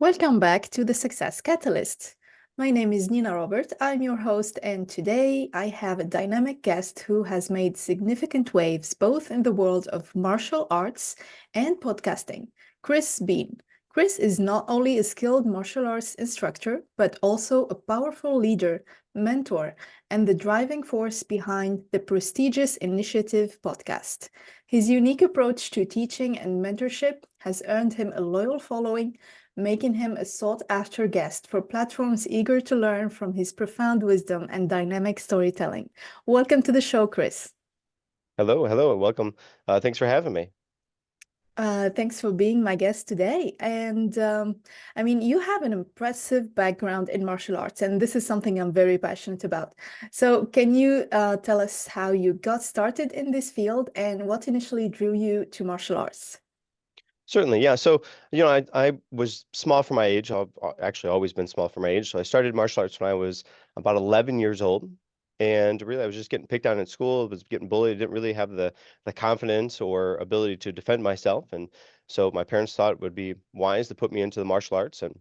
Welcome back to the Success Catalyst. My name is Nina Robert. I'm your host, and today I have a dynamic guest who has made significant waves both in the world of martial arts and podcasting, Chris Beane. Chris is not only a skilled martial arts instructor, but also a powerful leader, mentor, and the driving force behind the prestigious Initiative podcast. His unique approach to teaching and mentorship has earned him a loyal following, making him a sought-after guest for platforms eager to learn from his profound wisdom and dynamic storytelling. Welcome to the show, Chris. Hello, and welcome. Thanks for having me. Thanks for being my guest today. And I mean, you have an impressive background in martial arts, and this is something I'm very passionate about. So, can you tell us how you got started in this field and what initially drew you to martial arts? Certainly, yeah. So, I was small for my age. I've actually always been small for my age. So I started martial arts when I was about 11 years old. And really, I was just getting picked on in school, was getting bullied, didn't really have the confidence or ability to defend myself. And so my parents thought it would be wise to put me into the martial arts. And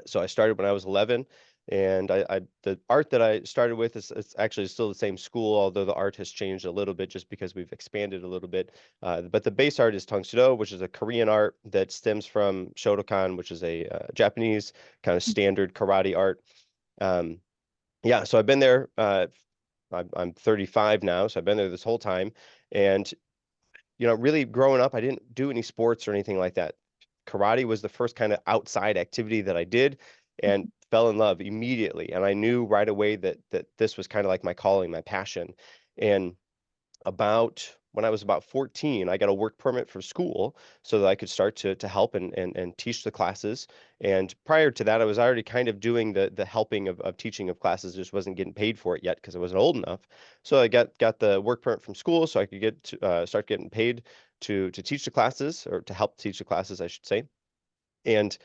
so I started when I was 11, and the art that I started with is it's actually still the same school, although the art has changed a little bit just because we've expanded a little bit. But the base art is Tang Soo Do, which is a Korean art that stems from Shotokan, which is a Japanese kind of standard karate art. Um, yeah, so I've been there. I'm 35 now, so I've been there this whole time, and really growing up, I didn't do any sports or anything like that. Karate was the first kind of outside activity that I did and fell in love immediately. And I knew right away that this was kind of like my calling, my passion. And about when I was about 14, I got a work permit for school so that I could start to help and teach the classes. And prior to that, I was already kind of doing the helping of teaching of classes, just wasn't getting paid for it yet because I wasn't old enough. So I got the work permit from school so I could get to start getting paid to teach the classes, or to help teach the classes, I should say. And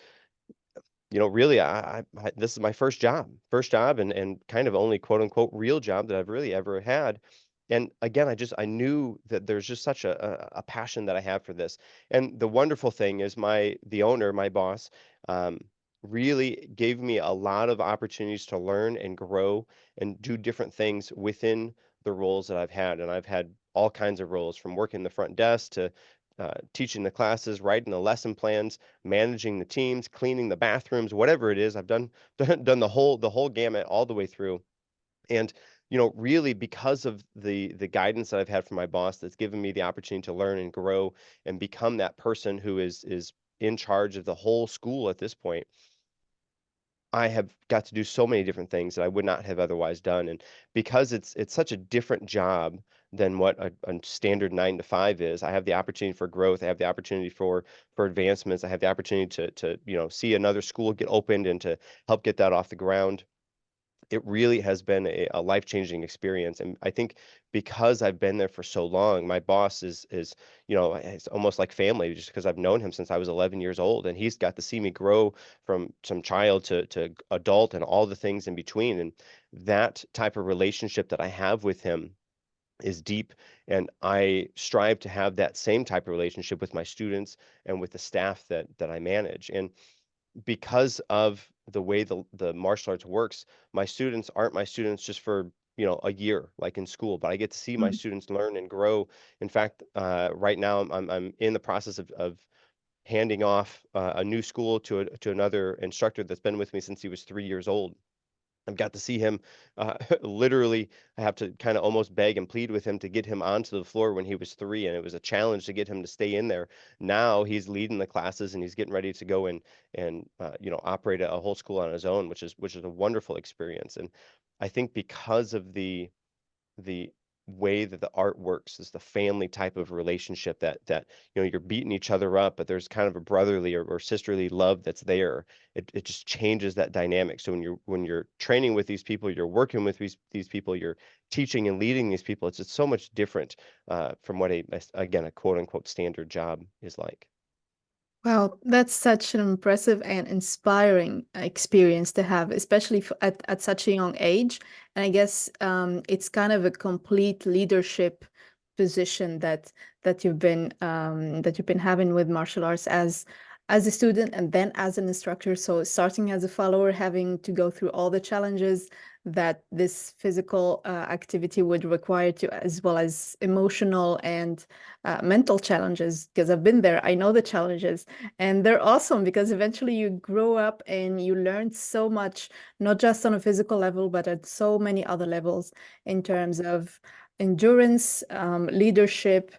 really, this is my first job, and kind of only quote unquote real job that I've really ever had. And again, I knew that there's just such a passion that I have for this. And the wonderful thing is the owner, my boss, um, really gave me a lot of opportunities to learn and grow and do different things within the roles that I've had. And I've had all kinds of roles, from working the front desk to teaching the classes, writing the lesson plans, managing the teams, cleaning the bathrooms, whatever it is. I've done done the whole gamut all the way through. And really, because of the guidance that I've had from my boss, that's given me the opportunity to learn and grow and become that person who is in charge of the whole school at this point. I have got to do so many different things that I would not have otherwise done. And because it's such a different job than what a standard 9 to 5 is, I have the opportunity for growth. I have the opportunity for advancements. I have the opportunity to see another school get opened and to help get that off the ground. It really has been a life-changing experience. And I think because I've been there for so long, my boss is it's almost like family, just because I've known him since I was 11 years old, and he's got to see me grow from some child to adult and all the things in between. And that type of relationship that I have with him is deep, and I strive to have that same type of relationship with my students and with the staff that I manage. And because of the way the martial arts works, my students aren't my students just for, a year like in school, but I get to see my students learn and grow. In fact, right now I'm in the process of handing off a new school to another instructor that's been with me since he was 3 years old. I've got to see him literally. I have to kind of almost beg and plead with him to get him onto the floor when he was 3, and it was a challenge to get him to stay in there. Now he's leading the classes, and he's getting ready to go and operate a whole school on his own, which is a wonderful experience. And I think because of the way that the art works, is the family type of relationship that you're beating each other up, but there's kind of a brotherly or sisterly love that's there. It just changes that dynamic. So when you're training with these people, you're working with these people, you're teaching and leading these people, it's so much different from what again, a quote unquote standard job is like. Wow, that's such an impressive and inspiring experience to have, especially at such a young age. And I guess it's kind of a complete leadership position that you've been having with martial arts, as as a student and then as an instructor. So starting as a follower, having to go through all the challenges that this physical activity would require to, as well as emotional and mental challenges, because I've been there. I know the challenges, and they're awesome because eventually you grow up and you learn so much, not just on a physical level, but at so many other levels in terms of endurance, leadership,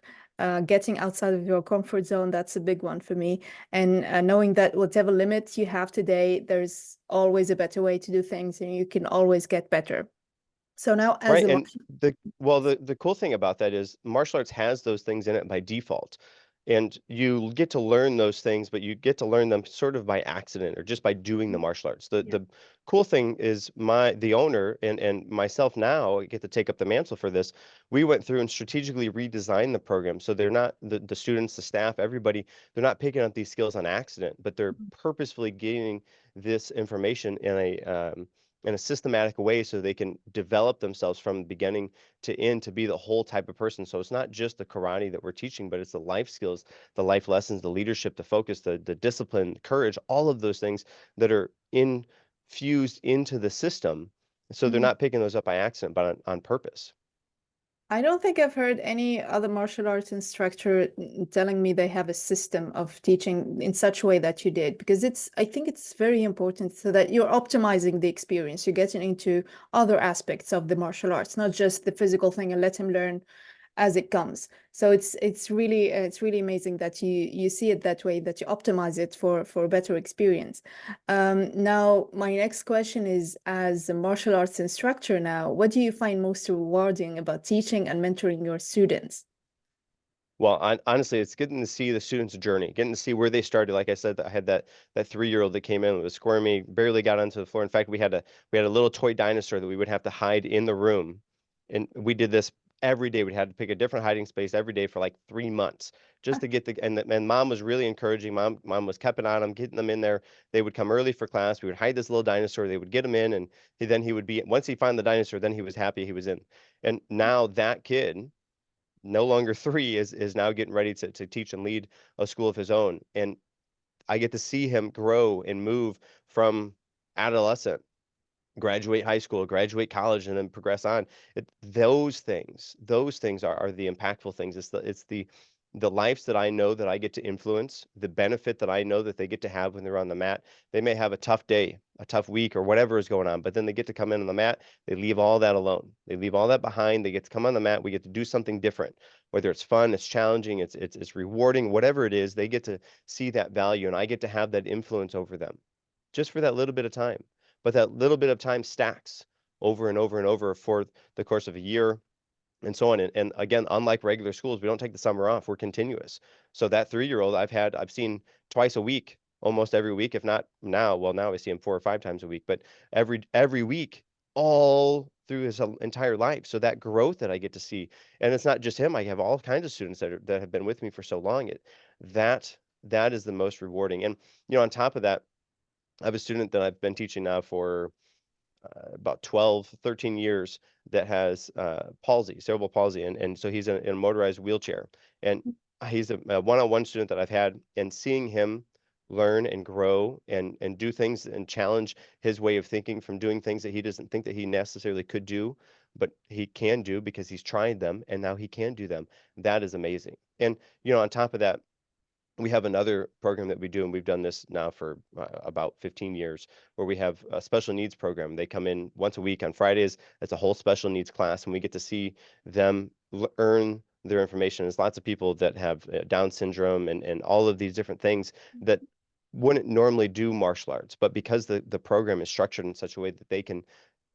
getting outside of your comfort zone. That's a big one for me. And knowing that whatever limits you have today, there's always a better way to do things and you can always get better. So now as Right. a And martial. the cool thing about that is martial arts has those things in it by default. And you get to learn those things, but you get to learn them sort of by accident or just by doing the martial arts. The Yeah. the cool thing is the owner and myself now get to take up the mantle for this. We went through and strategically redesigned the program. So they're not the students, the staff, everybody, they're not picking up these skills on accident, but they're purposefully gaining this information in a systematic way so they can develop themselves from beginning to end to be the whole type of person. So it's not just the karate that we're teaching, but it's the life skills, the life lessons, the leadership, the focus, the discipline, courage, all of those things that are infused into the system. So they're Mhm. not picking those up by accident, but on purpose. I don't think I've heard any other martial arts instructor telling me they have a system of teaching in such a way that you did, because I think it's very important so that you're optimizing the experience. You're getting into other aspects of the martial arts, not just the physical thing and let him learn as it comes. So it's really amazing that you see it that way, that you optimize it for a better experience. Now, my next question is, as a martial arts instructor now, what do you find most rewarding about teaching and mentoring your students? Well, honestly, it's getting to see the student's journey, getting to see where they started. Like I said, I had that 3-year-old that came in, it was squirmy, barely got onto the floor. In fact, we had a little toy dinosaur that we would have to hide in the room, and we did this every day. We had to pick a different hiding space every day for like 3 months just to get and mom was really encouraging. Mom was keeping on them, getting them in there. They would come early for class. We would hide this little dinosaur. They would get him in, and then he would be once he found the dinosaur, then he was happy he was in. And now that kid no longer 3 is now getting ready to teach and lead a school of his own, and I get to see him grow and move from adolescent, graduate high school, graduate college, and then progress on. Those things are the impactful things. It's the lives that I know that I get to influence, the benefit that I know that they get to have when they're on the mat. They may have a tough day, a tough week, or whatever is going on, but then they get to come in on the mat. They leave all that alone. They leave all that behind. They get to come on the mat. We get to do something different, whether it's fun, it's challenging, it's rewarding, whatever it is. They get to see that value, and I get to have that influence over them, just for that little bit of time. But that little bit of time stacks over and over and over for the course of a year and so on. And again, unlike regular schools, we don't take the summer off. We're continuous. So that 3-year-old I've seen twice a week, almost every week, if not now. Well, now I see him 4 or 5 times a week, but every week, all through his entire life. So that growth that I get to see, and it's not just him. I have all kinds of students that have been with me for so long. That is the most rewarding. And on top of that, I have a student that I've been teaching now for about 12, 13 years that has palsy, cerebral palsy. And so he's in a motorized wheelchair. And he's a one-on-one student that I've had, and seeing him learn and grow and do things and challenge his way of thinking from doing things that he doesn't think that he necessarily could do, but he can do because he's tried them and now he can do them. That is amazing. And, on top of that, we have another program that we do, and we've done this now for about 15 years, where we have a special needs program. They come in once a week on Fridays. It's a whole special needs class, and we get to see them earn their information. There's lots of people that have Down syndrome and all of these different things that wouldn't normally do martial arts, but because the program is structured in such a way that they can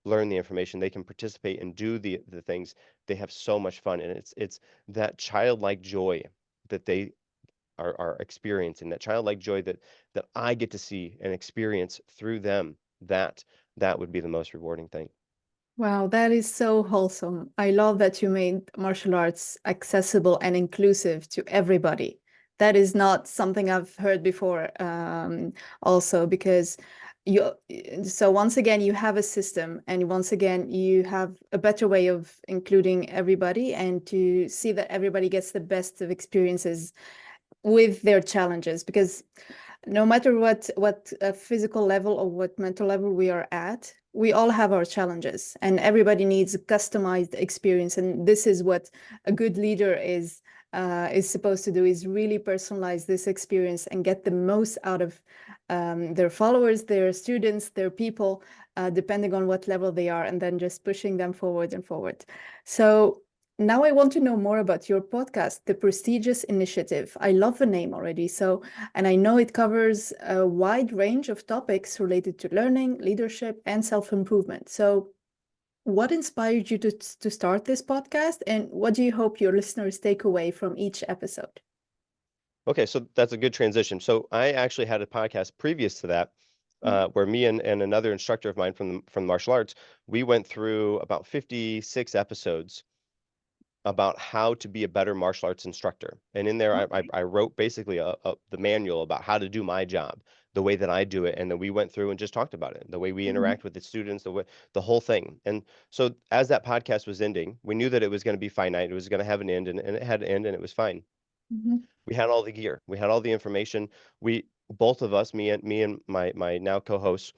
learn the information, they can participate and do the things, they have so much fun. And it's that childlike joy that they are experiencing, that childlike joy that I get to see and experience through them. That would be the most rewarding thing. Wow, that is so wholesome. I love that you made martial arts accessible and inclusive to everybody. That is not something I've heard before, also because you, so once again, you have a system, and once again, you have a better way of including everybody and to see that everybody gets the best of experiences with their challenges. Because No matter what physical level or what mental level we are at, we all have our challenges, and everybody needs a customized experience. And this is what a good leader is supposed to do: is really personalize this experience and get the most out of their followers, their students, their people, depending on what level they are, and then just pushing them forward and forward. So now I want to know more about your podcast, The Prestigious Initiative. I love the name already. So, and I know it covers a wide range of topics related to learning, leadership, and self-improvement. So, what inspired you to start this podcast, and what do you hope your listeners take away from each episode? Okay, so that's a good transition. So I actually had a podcast previous to that, where me and another instructor of mine from martial arts, we went through about 56 episodes about how to be a better martial arts instructor. And in there, Okay. I wrote basically the manual about how to do my job, the way that I do it. And then we went through and just talked about it, the way we Mhm, interact with the students, the whole thing. And so as that podcast was ending, we knew that it was going to be finite. It was going to have an end, and it had an end, and it was fine. mhm, We had all the gear. We had all the information. We both of us, me and my now co-host,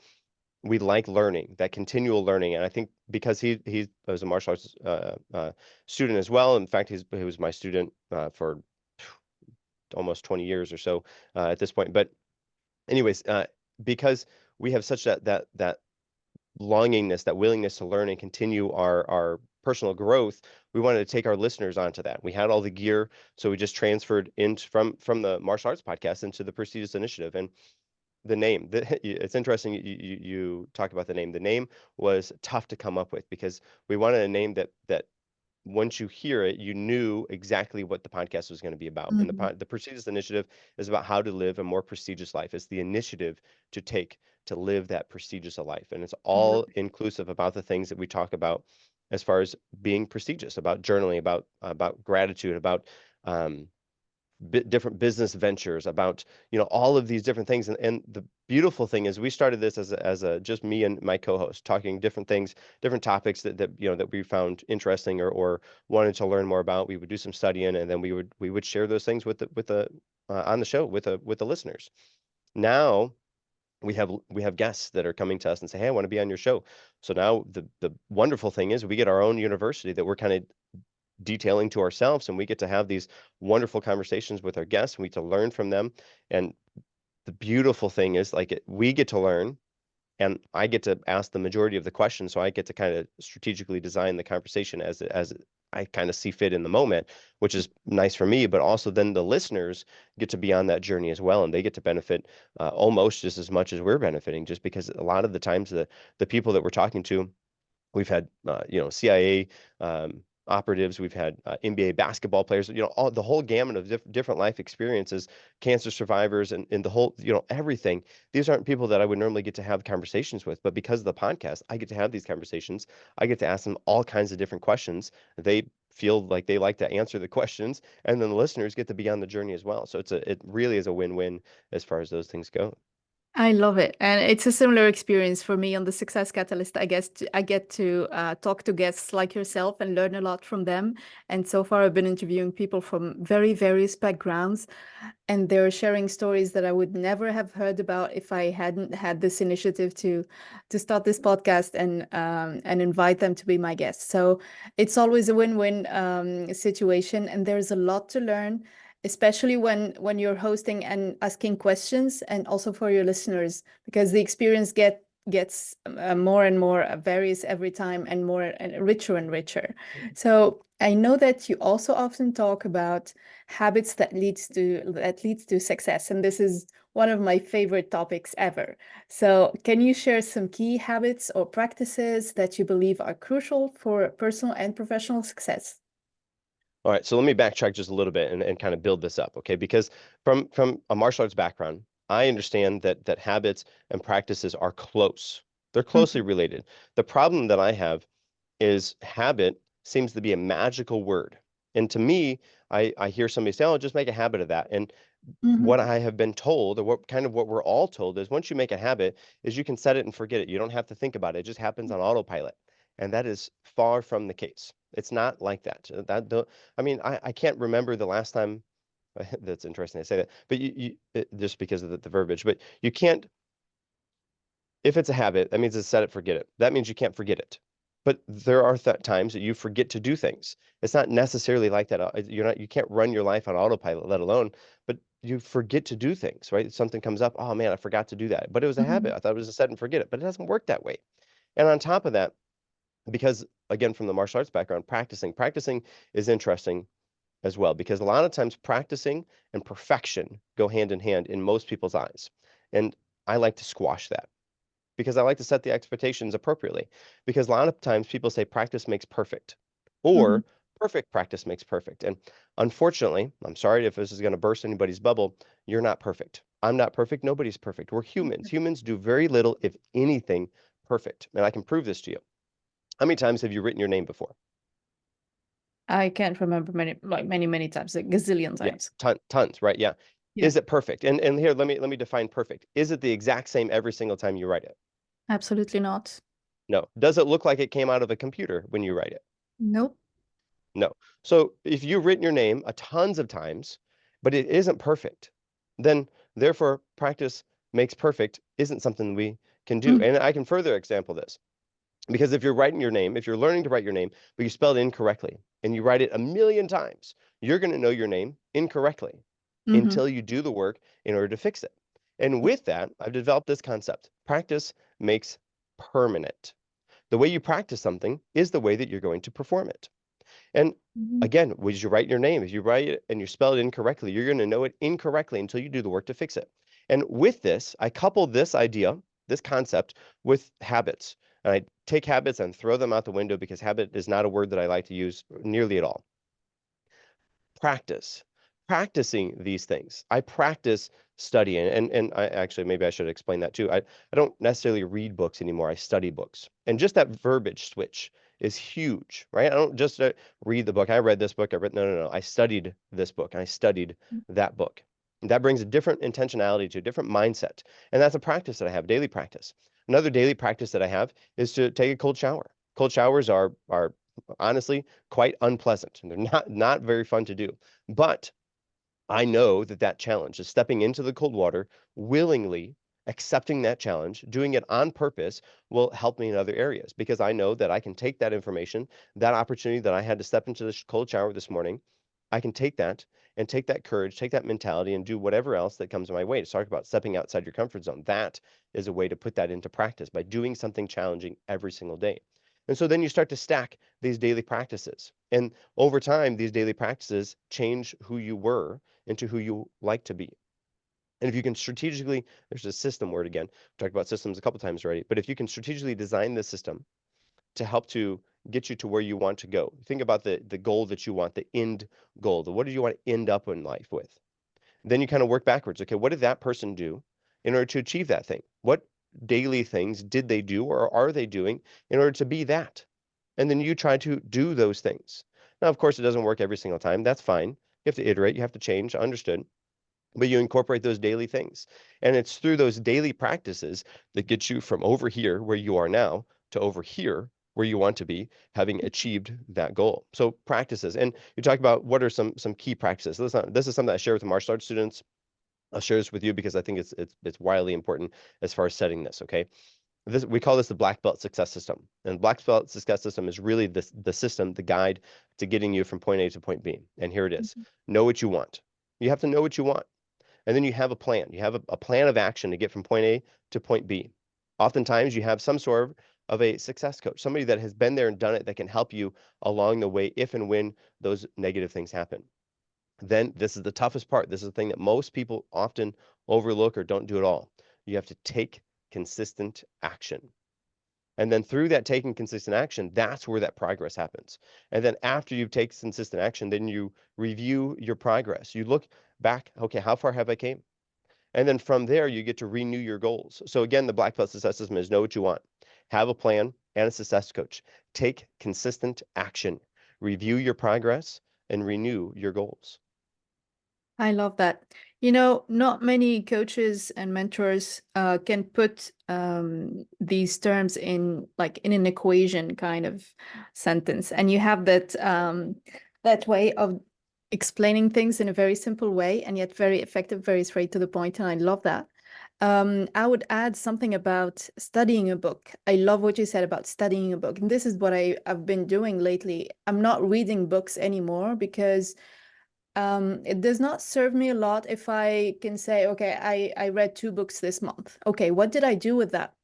we like learning, that continual learning. And I think because he was a martial arts student as well. In fact, he was my student for almost 20 years or so at this point. But anyways, because we have such that longingness, that willingness to learn and continue our personal growth, we wanted to take our listeners onto that. We had all the gear, so we just transferred into from the martial arts podcast into the prestigious initiative. And the name, it's interesting you talk about the name. The name was tough to come up with because we wanted a name that once you hear it, you knew exactly what the podcast was going to be about. And mhm. the prestigious initiative is about how to live a more prestigious life. It's the initiative to take to live that prestigious a life, and it's I love all it. inclusive about the things that we talk about as far as being prestigious, about journaling, about gratitude, about um, different business ventures, about all of these different things. And the beautiful thing is we started this as a just me and my co-host talking different things, different topics that we found interesting or wanted to learn more about. We would do some studying, and then we would share those things with the on the show with the listeners. Now we have guests that are coming to us and say, hey, I want to be on your show. So now the wonderful thing is we get our own university that we're kind of detailing to ourselves, and we get to have these wonderful conversations with our guests, and we get to learn from them. And the beautiful thing is, like, we get to learn, and I get to ask the majority of the questions, so I get to kind of strategically design the conversation as I kind of see fit in the moment, which is nice for me. But also then the listeners get to be on that journey as well, and they get to benefit almost just as much as we're benefiting, just because a lot of the times the people that we're talking to, we've had, CIA operatives, we've had NBA basketball players, all the whole gamut of different life experiences, cancer survivors, and the whole, everything. These aren't people that I would normally get to have conversations with, but because of the podcast, I get to have these conversations. I get to ask them all kinds of different questions. They feel like they like to answer the questions, and then the listeners get to be on the journey as well. So it really is a win-win as far as those things go. I love it. And it's a similar experience for me on the Success Catalyst. I guess I get to talk to guests like yourself and learn a lot from them. And so far, I've been interviewing people from very various backgrounds, and they're sharing stories that I would never have heard about if I hadn't had this initiative to start this podcast and invite them to be my guests. So it's always a win-win situation, and there's a lot to learn, especially when you're hosting and asking questions, and also for your listeners, because the experience gets more and more various every time, and more and richer. So I know that you also often talk about habits that leads to success, and this is one of my favorite topics ever. So can you share some key habits or practices that you believe are crucial for personal and professional success? All right, so let me backtrack just a little bit and kind of build this up, okay? Because from a martial arts background, I understand that habits and practices are close. They're closely Mhm, related. The problem that I have is habit seems to be a magical word. And to me, I hear somebody say, "Oh, just make a habit of that." And what mhm, I have been told, or what we're all told, is once you make a habit, is you can set it and forget it. You don't have to think about it. It just happens on autopilot. And that is far from the case. It's not like that. I mean, I can't remember the last time. That's interesting to say that, but just because of the verbiage, but you can't, if it's a habit, that means it's set it, forget it. That means you can't forget it. But there are times that you forget to do things. It's not necessarily like that. You can't run your life on autopilot, let alone, but you forget to do things, right? Something comes up, oh man, I forgot to do that. But it was a habit. Mhm. I thought it was a set and forget it, but it doesn't work that way. And on top of that, because again, from the martial arts background, practicing is interesting as well, because a lot of times practicing and perfection go hand in hand in most people's eyes. And I like to squash that because I like to set the expectations appropriately. Because a lot of times people say practice makes perfect Mhm. or perfect practice makes perfect. And unfortunately, I'm sorry if this is going to burst anybody's bubble, you're not perfect. I'm not perfect. Nobody's perfect. We're humans. Humans do very little, if anything, perfect. And I can prove this to you. How many times have you written your name before? I can't remember many times, like gazillion Yeah, times. tons, right? Yeah. Yeah, Is it perfect? And here, let me define perfect. Is it the exact same every single time you write it? absolutely not. No. Does it look like it came out of a computer when you write it? Nope. No. So if you've written your name a tons of times, but it isn't perfect, then therefore practice makes perfect isn't something we can do. Mhm. And I can further example this. Because if you're writing your name, if you're learning to write your name, but you spell it incorrectly and you write it a million times, you're going to know your name incorrectly Mhm. until you do the work in order to fix it. And Yeah. with that, I've developed this concept. Practice makes permanent. The way you practice something is the way that you're going to perform it. And Mhm. again, when you write your name, if you write it and you spell it incorrectly, you're going to know it incorrectly until you do the work to fix it. And with this, I couple this idea, this concept, with habits. And I take habits and throw them out the window because habit is not a word that I like to use nearly at all. Practice, practicing these things. I practice studying, and I actually maybe I should explain that too. I don't necessarily read books anymore. I study books, and just that verbiage switch is huge, right? I don't just read the book. I read this book. I read no. I studied this book. And I studied that book. That brings a different intentionality to a different mindset, and that's a practice that I have, daily practice. Another daily practice that I have is to take a cold shower. Cold showers are honestly quite unpleasant and they're not very fun to do. But I know that that challenge is stepping into the cold water willingly, accepting that challenge, doing it on purpose will help me in other areas because I know that I can take that information, that opportunity that I had to step into the cold shower this morning, I can take that and take that courage, take that mentality and do whatever else that comes my way. To talk about stepping outside your comfort zone. That is a way to put that into practice by doing something challenging every single day. And so then you start to stack these daily practices. And over time, these daily practices change who you were into who you like to be. And if you can strategically, there's a system word again. We talked about systems a couple times already, but if you can strategically design the system to help to get you to where you want to go, think about the goal that you want, the end goal, the what do you want to end up in life with? Then you kind of work backwards. Okay, what did that person do in order to achieve that thing? What daily things did they do or are they doing in order to be that? And then you try to do those things. Now, of course, it doesn't work every single time. That's fine. You have to iterate, you have to change, understood. But you incorporate those daily things. And it's through those daily practices that get you from over here where you are now to over here where you want to be, having achieved that goal. So practices. And you talk about what are some key practices. This is something I share with the martial arts students. I'll share this with you because I think it's wildly important as far as setting this, okay? This we call this the black belt success system. And black belt success system is really the system, the guide to getting you from point A to point B. And here it is. Know what you want. You have to know what you want. And then you have a plan. You have a plan of action to get from point A to point B. Oftentimes you have some sort of a success coach, somebody that has been there and done it that can help you along the way if and when those negative things happen. Then this is the toughest part. This is the thing that most people often overlook or don't do at all. You have to take consistent action. And then through that taking consistent action, that's where that progress happens. And then after you take consistent action, then you review your progress. You look back, okay, how far have I came? And then from there, you get to renew your goals. So again, the Black Belt Success System is know what you want, have a plan and a success coach. Take consistent action, review your progress, and renew your goals. I love that. You know, not many coaches and mentors can put these terms in like in an equation kind of sentence, and you have that that way of explaining things in a very simple way and yet very effective, very straight to the point, and I love that. I would add something about studying a book. I love what you said about studying a book, and this is what I've been doing lately. I'm not reading books anymore because it does not serve me a lot if I can say, okay, I read 2 books this month. Okay, what did I do with that?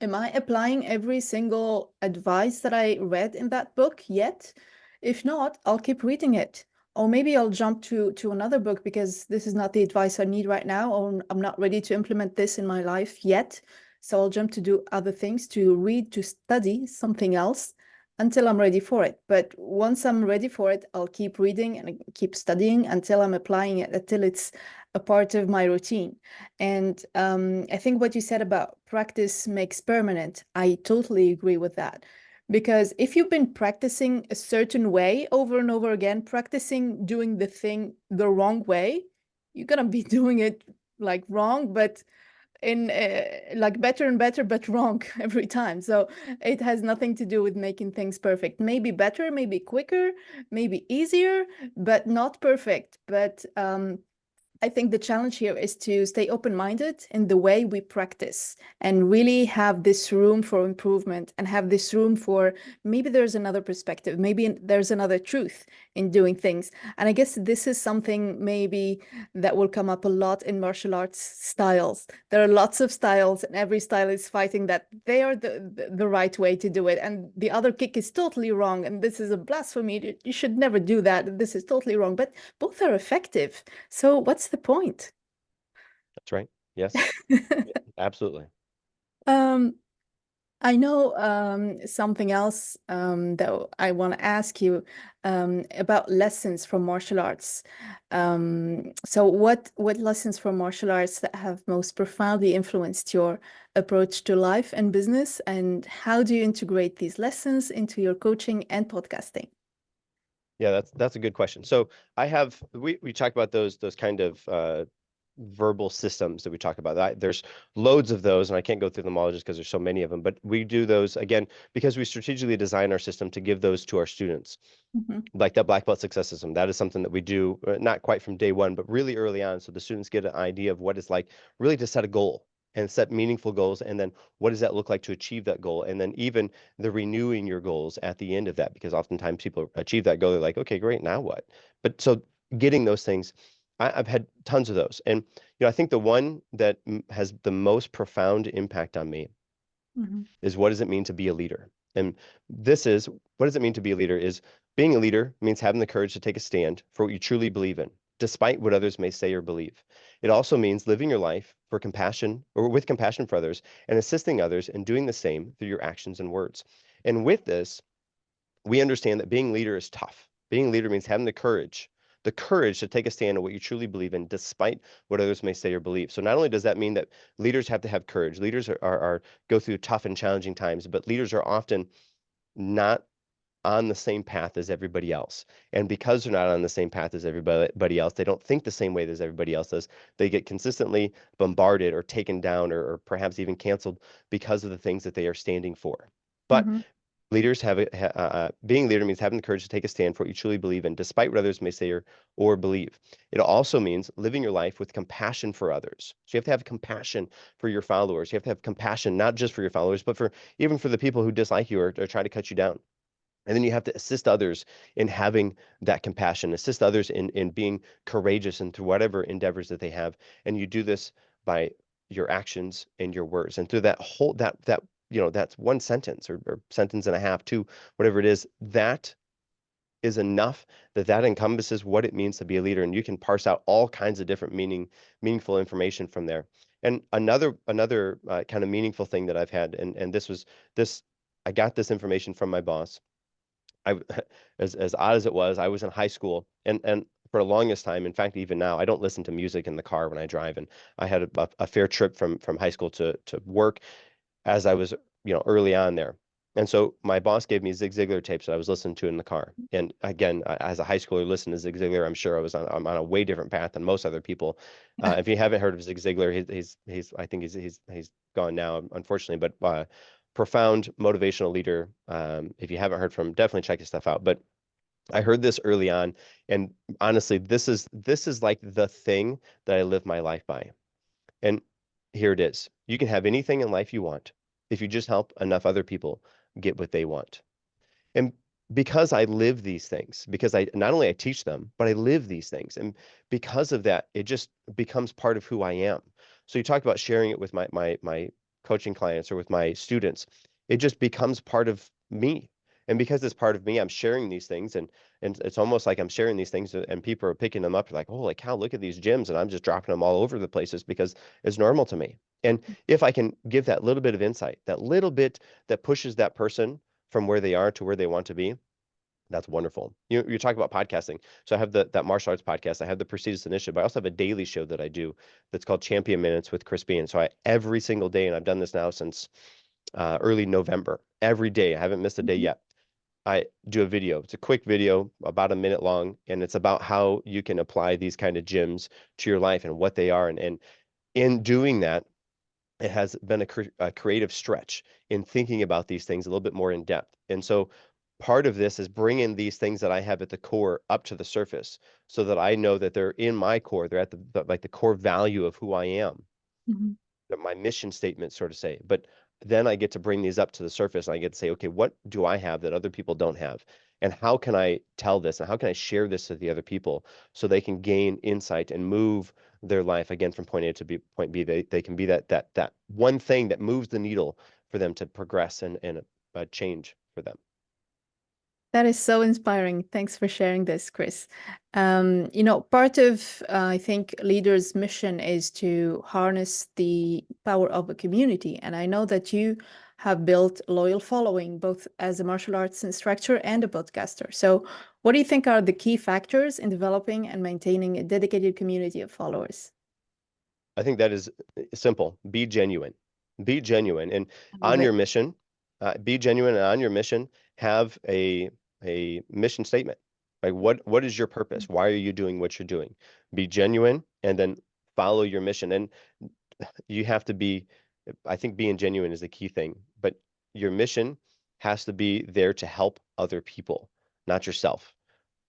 Am I applying every single advice that I read in that book yet? If not, I'll keep reading it. Or maybe I'll jump to another book because this is not the advice I need right now, or I'm not ready to implement this in my life yet. So I'll jump to do other things, to read, to study something else until I'm ready for it. But once I'm ready for it, I'll keep reading and keep studying until I'm applying it, until it's a part of my routine. And I think what you said about practice makes permanent, I totally agree with that. Because if you've been practicing a certain way over and over again, practicing doing the thing the wrong way, you're gonna be doing it like wrong, but in like better and better, but wrong every time. So it has nothing to do with making things perfect. Maybe better, maybe quicker, maybe easier, but not perfect. But I think the challenge here is to stay open-minded in the way we practice and really have this room for improvement and have this room for maybe there's another perspective, maybe there's another truth in doing things. And I guess this is something maybe that will come up a lot in martial arts styles. There are lots of styles, and every style is fighting that they are the right way to do it. And the other kick is totally wrong. And this is a blasphemy. You should never do that. This is totally wrong. But both are effective. So what's the point? That's right. Yes, absolutely. Um, I know something else that I want to ask you about lessons from martial arts. So what lessons from martial arts that have most profoundly influenced your approach to life and business, and how do you integrate these lessons into your coaching and podcasting? Yeah, that's a good question. So we talk about those kind of verbal systems that we talk about. There's loads of those, and I can't go through them all just because there's so many of them. But we do those again because we strategically design our system to give those to our students. Mhm, Like that black belt success system, that is something that we do not quite from day one, but really early on, so the students get an idea of what it's like really to set a goal and set meaningful goals, and then what does that look like to achieve that goal, and then even the renewing your goals at the end of that, because oftentimes people achieve that goal, they're like, okay, great, now what? But so getting those things, I've had tons of those, and I think the one that has the most profound impact on me mhm, is what does it mean to be a leader? And this is what does it mean to be a leader is being a leader means having the courage to take a stand for what you truly believe in, despite what others may say or believe. It also means living your life for compassion or with compassion for others and assisting others in doing the same through your actions and words. And with this, we understand that being leader is tough. Being a leader means having the courage to take a stand on what you truly believe in, despite what others may say or believe. So not only does that mean that leaders have to have courage, leaders are go through tough and challenging times, but leaders are often not on the same path as everybody else. And because they're not on the same path as everybody else, they don't think the same way as everybody else does. They get consistently bombarded or taken down or perhaps even canceled because of the things that they are standing for. But mhm, leaders being a leader means having the courage to take a stand for what you truly believe in, despite what others may say or believe. It also means living your life with compassion for others. So you have to have compassion for your followers. You have to have compassion, not just for your followers, but for even for the people who dislike you or try to cut you down. And then you have to assist others in having that compassion, assist others in being courageous and through whatever endeavors that they have. And you do this by your actions and your words. And through that whole that that's one sentence or sentence and a half, two, whatever it is, that is enough that encompasses what it means to be a leader. And you can parse out all kinds of different meaningful information from there. And another kind of meaningful thing that I've had, and this I got this information from my boss. I as odd as it was, I was in high school and for the longest time, in fact, even now, I don't listen to music in the car when I drive. And I had a fair trip from high school to work as I was, early on there. And so my boss gave me Zig Ziglar tapes that I was listening to in the car. And again, as a high schooler listening to Zig Ziglar, I'm sure I'm on a way different path than most other people. If you haven't heard of Zig Ziglar, he's I think he's gone now, unfortunately, but profound motivational leader. If you haven't heard from him, definitely check his stuff out. But I heard this early on, and honestly, this is like the thing that I live my life by. And here it is. You can have anything in life you want if you just help enough other people get what they want. And because I live these things, because I not only I teach them, but I live these things. And because of that, it just becomes part of who I am. So you talk about sharing it with my coaching clients or with my students. It just becomes part of me. And because it's part of me, I'm sharing these things and it's almost like I'm sharing these things and people are picking them up like, holy cow, look at these gyms. And I'm just dropping them all over the places because it's normal to me. And if I can give that little bit of insight, that little bit that pushes that person from where they are to where they want to be, that's wonderful. You talk about podcasting. So I have that martial arts podcast. I have the Prestigious Initiative, but I also have a daily show that I do that's called Champion Minutes with Chris Beane. So I every single day, and I've done this now since early November. Every day, I haven't missed a day Mhm. yet. I do a video. It's a quick video, about a minute long, and it's about how you can apply these kind of gyms to your life and what they are. And in doing that, it has been a creative stretch in thinking about these things a little bit more in depth. And so part of this is bringing these things that I have at the core up to the surface so that I know that they're in my core. They're at like the core value of who I am, Mhm. my mission statement, sort of say. But then I get to bring these up to the surface and I get to say, okay, what do I have that other people don't have? And how can I tell this and how can I share this to the other people so they can gain insight and move their life again from point A to point B? They can be that one thing that moves the needle for them to progress and change for them. That is so inspiring. Thanks for sharing this, Chris. Part of, I think, leaders' mission is to harness the power of a community. And I know that you have built a loyal following, both as a martial arts instructor and a podcaster. So, what do you think are the key factors in developing and maintaining a dedicated community of followers? I think that is simple. Be genuine. Be genuine. And I love on your it. mission, be genuine and on your mission, have a mission statement. Like what is your purpose? Why are you doing what you're doing? Be genuine and then follow your mission. And you have to be, I think being genuine is the key thing, but your mission has to be there to help other people, not yourself,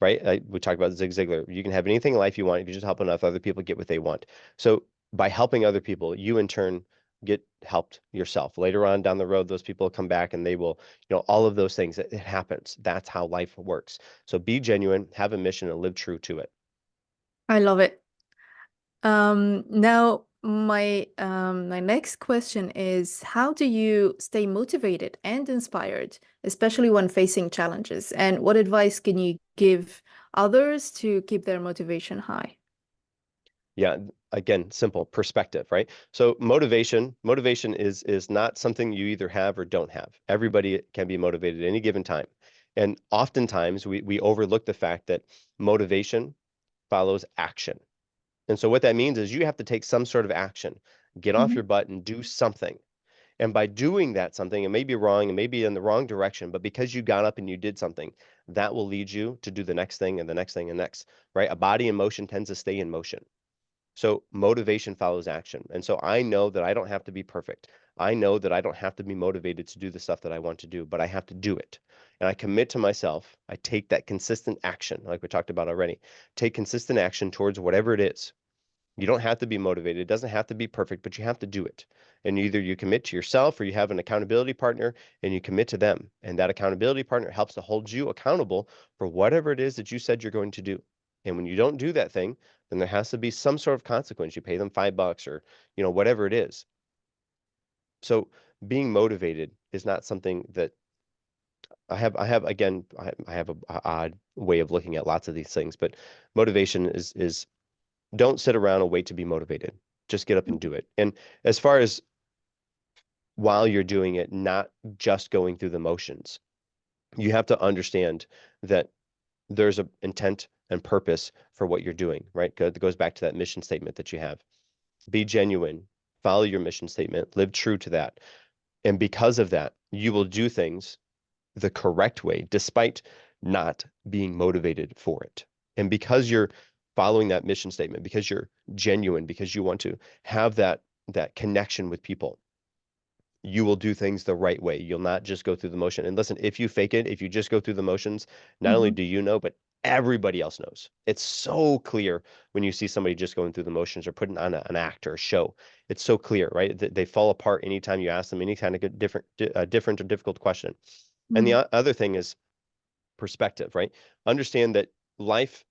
right? We talked about Zig Ziglar. You can have anything in life you want if you just help enough other people get what they want. So by helping other people, you in turn get helped yourself. Later on down the road, those people will come back and they will, all of those things. It happens. That's how life works. So be genuine, have a mission, and live true to it. I love it. Now, my next question is, how do you stay motivated and inspired, especially when facing challenges? And what advice can you give others to keep their motivation high? Yeah, again, simple perspective, right? So motivation is not something you either have or don't have. Everybody can be motivated at any given time. And oftentimes we overlook the fact that motivation follows action. And so what that means is you have to take some sort of action, get off Mhm. your butt and do something. And by doing that something, it may be wrong, it may be in the wrong direction, but because you got up and you did something, that will lead you to do the next thing and the next thing and next, right? A body in motion tends to stay in motion. So motivation follows action. And so I know that I don't have to be perfect. I know that I don't have to be motivated to do the stuff that I want to do, but I have to do it. And I commit to myself. I take that consistent action, like we talked about already. Take consistent action towards whatever it is. You don't have to be motivated. It doesn't have to be perfect, but you have to do it. And either you commit to yourself or you have an accountability partner and you commit to them. And that accountability partner helps to hold you accountable for whatever it is that you said you're going to do. And when you don't do that thing, then there has to be some sort of consequence. You pay them $5 or, whatever it is. So being motivated is not something that I have a odd way of looking at lots of these things, but motivation is don't sit around and wait to be motivated. Just get up and do it. And as far as while you're doing it, not just going through the motions, you have to understand that there's a intent and purpose for what you're doing, right? It goes back to that mission statement that you have. Be genuine, follow your mission statement, live true to that. And because of that, you will do things the correct way, despite not being motivated for it. And because you're following that mission statement, because you're genuine, because you want to have that connection with people, you will do things the right way. You'll not just go through the motion. And listen, if you fake it, if you just go through the motions, not only Mhm. do you know, but everybody else knows. It's so clear when you see somebody just going through the motions or putting on an act or a show. It's so clear, right? They fall apart anytime you ask them any kind of different or difficult question. And the Mhm. other thing is perspective, right? Understand that life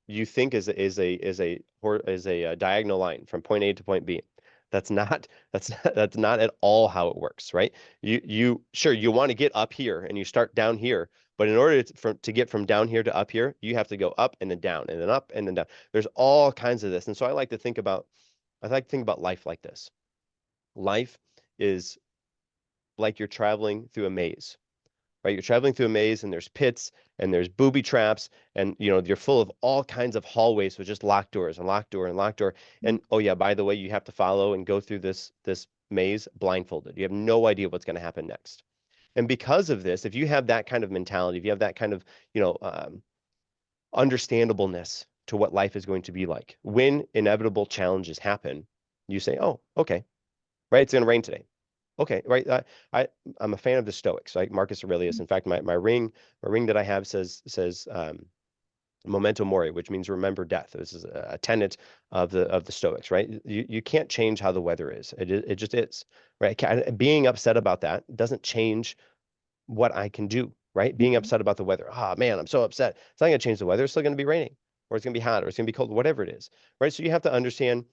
you think is a diagonal line from point A to point B. That's not that's not at all how it works, right? You sure you want to get up here and you start down here, but in order to get from down here to up here, you have to go up and then down and then up and then down. There's all kinds of this. And so I like to think about life like this. Life is like you're traveling through a maze, right? You're traveling through a maze and there's pits and there's booby traps and you're full of all kinds of hallways with just locked doors and locked door and locked door. And oh yeah, by the way, you have to follow and go through this maze blindfolded. You have no idea what's going to happen next. And because of this, if you have that kind of mentality, if you have that kind of, you know, understandableness to what life is going to be like, when inevitable challenges happen, you say, oh, okay, right, it's going to rain today. Okay, right. I'm a fan of the Stoics, like Marcus Aurelius. In fact, my ring that I have says memento mori, which means remember death. This is a tenet of the Stoics, right? You can't change how the weather is. It just is, right? Being upset about that doesn't change what I can do, right? Being Mhm. upset about the weather. Ah, man, I'm so upset. It's not going to change the weather. It's still going to be raining, or it's going to be hot, or it's going to be cold, whatever it is, right? So you have to understand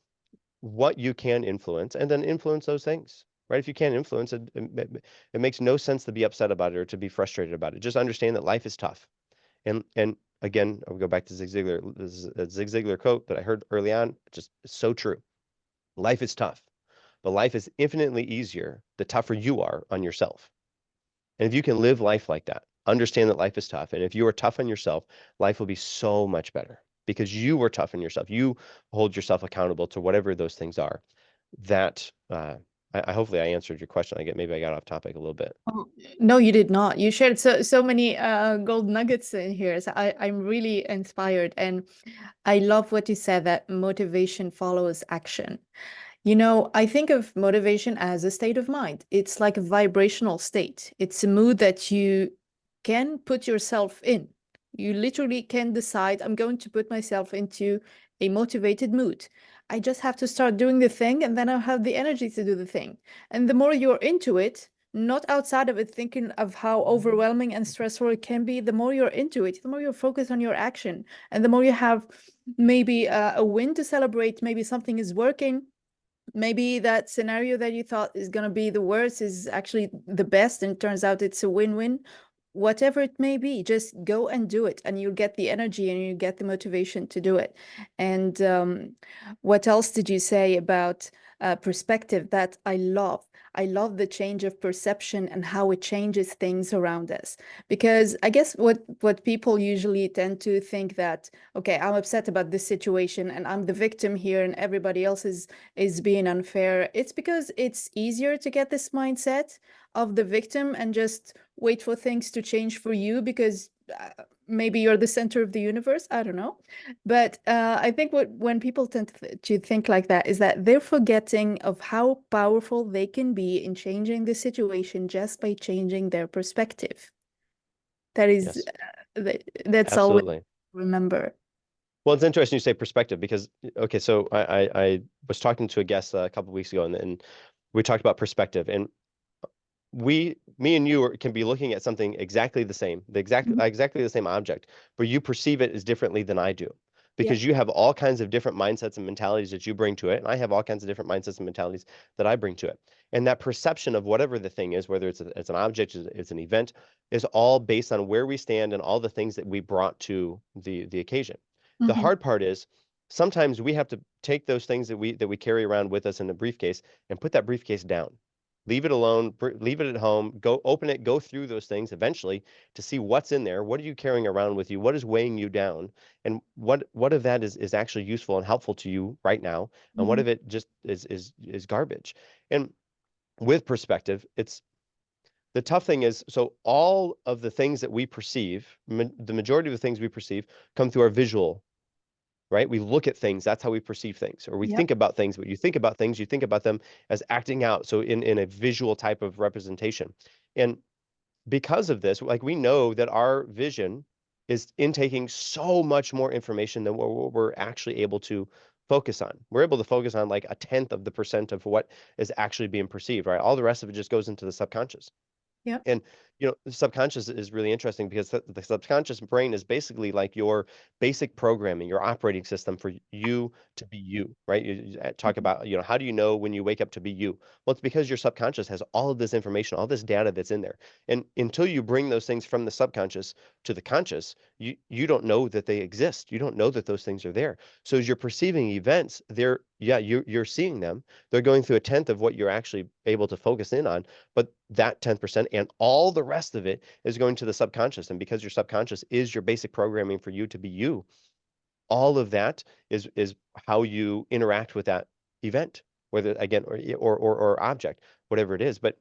what you can influence and then influence those things, right? If you can't influence it, it makes no sense to be upset about it or to be frustrated about it. Just understand that life is tough. And again, I'll go back to Zig Ziglar. This is a Zig Ziglar quote that I heard early on. Just it's so true. Life is tough, but life is infinitely easier the tougher you are on yourself. And if you can live life like that, understand that life is tough. And if you are tough on yourself, life will be so much better because you were tough on yourself. You hold yourself accountable to whatever those things are. That I hopefully I answered your question. Maybe I got off topic a little bit. Oh, no, you did not. You shared so many gold nuggets in here. So I'm really inspired, and I love what you said that motivation follows action. I think of motivation as a state of mind. It's like a vibrational state. It's a mood that you can put yourself in. You literally can decide, I'm going to put myself into a motivated mood. I just have to start doing the thing, and then I'll have the energy to do the thing. And the more you're into it, not outside of it thinking of how overwhelming and stressful it can be, the more you're into it, the more you're focused on your action, and the more you have maybe a win to celebrate, maybe something is working. Maybe that scenario that you thought is going to be the worst is actually the best, and it turns out it's a win-win. Whatever it may be, just go and do it, and you'll get the energy and you get the motivation to do it. And what else did you say about perspective that I love? I love the change of perception and how it changes things around us. Because I guess what people usually tend to think that, okay, I'm upset about this situation and I'm the victim here and everybody else is being unfair. It's because it's easier to get this mindset of the victim and just wait for things to change for you because maybe you're the center of the universe. I don't know. But I think when people tend to think like that is that they're forgetting of how powerful they can be in changing the situation just by changing their perspective. That is, Yes, that's always absolutely. remember. Well, it's interesting you say perspective because okay, so I was talking to a guest a couple of weeks ago and we talked about perspective and me and you can be looking at something exactly the same, Mhm. exactly the same object, but you perceive it as differently than I do Yeah. because you have all kinds of different mindsets and mentalities that you bring to it, and I have all kinds of different mindsets and mentalities that I bring to it. And that perception of whatever the thing is, whether it's an object, it's an event, is all based on where we stand and all the things that we brought to the occasion. The Hmm. hard part is sometimes we have to take those things that we carry around with us in a briefcase and put that briefcase down. Leave it alone, leave it at home, go open it, go through those things eventually to see what's in there. What are you carrying around with you? What is weighing you down? And what of that is actually useful and helpful to you right now? And what Hmm. of it just is garbage? And with perspective, it's the tough thing is so all of the things that we perceive, the majority of the things we perceive come through our visual, right? We look at things, that's how we perceive things, or we Yep. think about things, but you think about things, you think about them as acting out. So in a visual type of representation. And because of this, like we know that our vision is intaking so much more information than what we're actually able to focus on. We're able to focus on like a tenth of the percent of what is actually being perceived, right? All the rest of it just goes into the subconscious. Yep. And the subconscious is really interesting because the subconscious brain is basically like your basic programming, your operating system for you to be you, right? You talk Mhm. about, how do you know when you wake up to be you? Well, it's because your subconscious has all of this information, all this data that's in there. And until you bring those things from the subconscious to the conscious, you don't know that they exist. You don't know that those things are there. So as you're perceiving events, you're seeing them. They're going through a tenth of what you're actually able to focus in on, but that 10% and all the rest of it is going to the subconscious. And because your subconscious is your basic programming for you to be you, all of that is how you interact with that event, whether again or object, whatever it is. But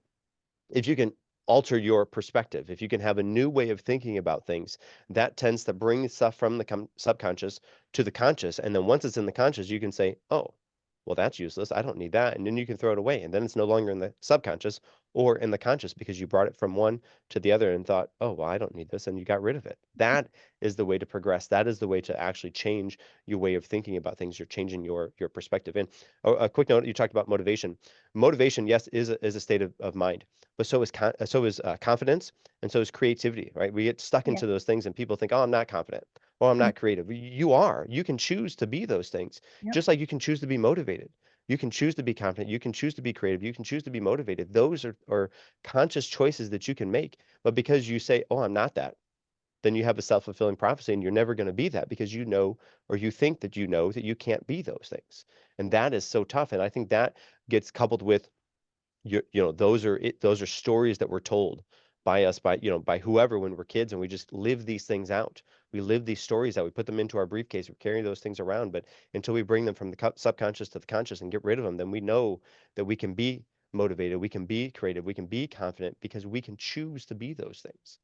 if you can alter your perspective, if you can have a new way of thinking about things, that tends to bring stuff from the subconscious to the conscious. And then once it's in the conscious, you can say, oh, well, that's useless. I don't need that. And then you can throw it away. And then it's no longer in the subconscious or in the conscious because you brought it from one to the other and thought, oh, well, I don't need this. And you got rid of it. That is the way to progress. That is the way to actually change your way of thinking about things. You're changing your perspective. And a quick note, you talked about motivation. Motivation, yes, is a state of mind, but so is confidence, and so is creativity, right? We get stuck Yeah. into those things and people think, oh, I'm not confident, oh, I'm Mm. not creative. You are. You can choose to be those things, Yep. just like you can choose to be motivated. You can choose to be confident. You can choose to be creative. You can choose to be motivated. Those are conscious choices that you can make. But because you say, oh, I'm not that, then you have a self-fulfilling prophecy and you're never going to be that because you know, or you think that you know that you can't be those things. And that is so tough. And I think that gets coupled with those are stories that were told by us, by whoever, when we're kids, and we just live these things out. We live these stories out. We put them into our briefcase. We carry those things around, but until we bring them from the subconscious to the conscious and get rid of them, then we know that we can be motivated, we can be creative, we can be confident because we can choose to be those things.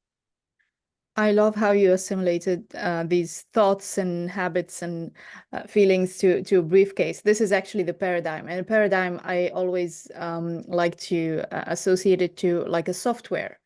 I love how you assimilated these thoughts and habits and feelings to a briefcase. This is actually the paradigm. And a paradigm, I always like to associate it to like a software.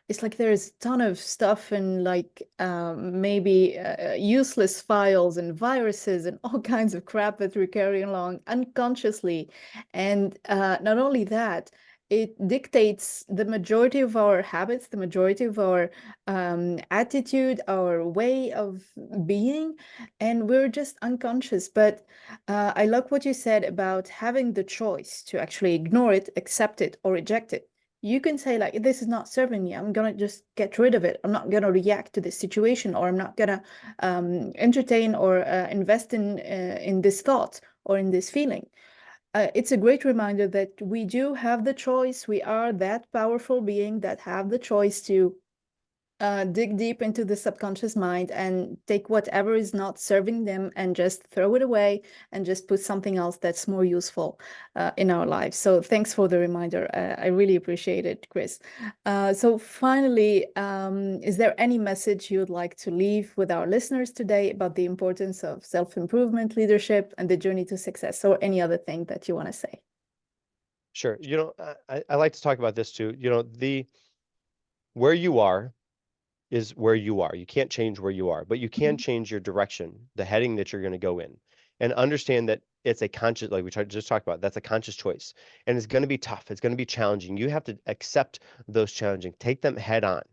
It's like there's a ton of stuff and like maybe useless files and viruses and all kinds of crap that we're carrying along unconsciously. And not only that, it dictates the majority of our habits, the majority of our attitude, our way of being, and we're just unconscious. But I like what you said about having the choice to actually ignore it, accept it, or reject it. You can say like, this is not serving me, I'm gonna just get rid of it, I'm not gonna react to this situation, or I'm not gonna entertain or invest in this thought or in this feeling. It's a great reminder that we do have the choice. We are that powerful being that have the choice to dig deep into the subconscious mind and take whatever is not serving them and just throw it away and just put something else that's more useful in our lives. So thanks for the reminder. I really appreciate it, Chris. So finally, is there any message you would like to leave with our listeners today about the importance of self-improvement, leadership, and the journey to success, or any other thing that you want to say? Sure. I like to talk about this too. The where you are is where you are. You can't change where you are, but you can Mhm. change your direction, the heading that you're going to go in. And understand that it's a conscious, like just talked about, that's a conscious choice. And it's going to be tough. It's going to be challenging. You have to accept those challenging, take them head on.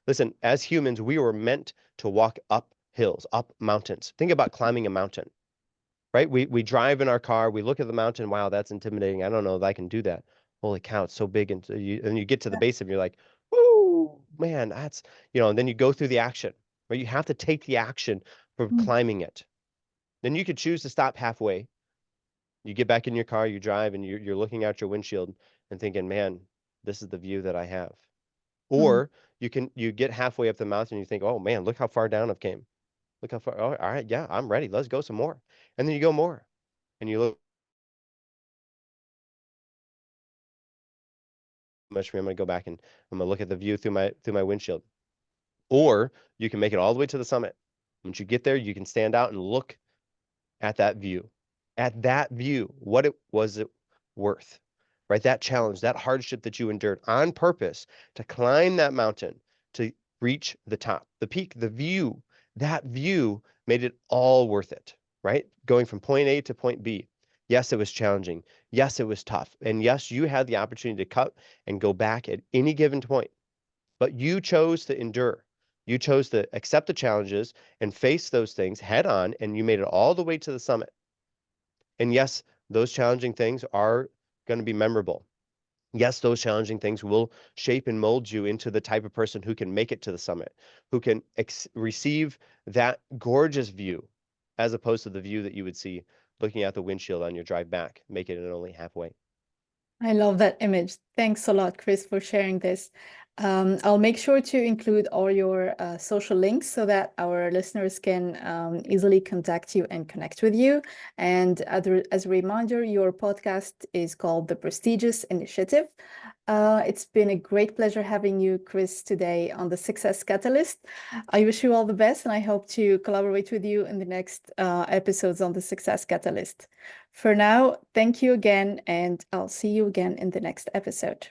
Listen, as humans, we were meant to walk up hills, up mountains. Think about climbing a mountain, right? We drive in our car, we look at the mountain, wow, that's intimidating. I don't know if I can do that. Holy cow, it's so big. And you get to the Yeah. base of it, you're like, whoo, man, and then you go through the action, right? You have to take the action for Mm. climbing it. Then you could choose to stop halfway. You get back in your car, you drive, and you're looking out your windshield and thinking, man, this is the view that I have. Mm. Or you get halfway up the mountain and you think, oh man, look how far down I've came. Look how far. Oh, all right, yeah, I'm ready. Let's go some more. And then you go more. And you look much for me. I'm gonna go back and I'm gonna look at the view through my windshield. Or you can make it all the way to the summit. Once you get there, you can stand out and look at that view. At that view, what it was it worth, right? That challenge, that hardship that you endured on purpose to climb that mountain, to reach the top, the peak, the view, that view made it all worth it, right? Going from point A to point B. Yes, it was challenging. Yes, it was tough. And yes, you had the opportunity to cut and go back at any given point, but you chose to endure. You chose to accept the challenges and face those things head on, and you made it all the way to the summit. And yes, those challenging things are going to be memorable. Yes, those challenging things will shape and mold you into the type of person who can make it to the summit, who can receive that gorgeous view, as opposed to the view that you would see looking out the windshield on your drive back, making it only halfway. I love that image. Thanks a lot, Chris, for sharing this. I'll make sure to include all your social links so that our listeners can easily contact you and connect with you. And as a reminder, your podcast is called The Prestigious Initiative. It's been a great pleasure having you, Chris, today on the Success Catalyst. I wish you all the best, and I hope to collaborate with you in the next episodes on the Success Catalyst. For now, thank you again, and I'll see you again in the next episode.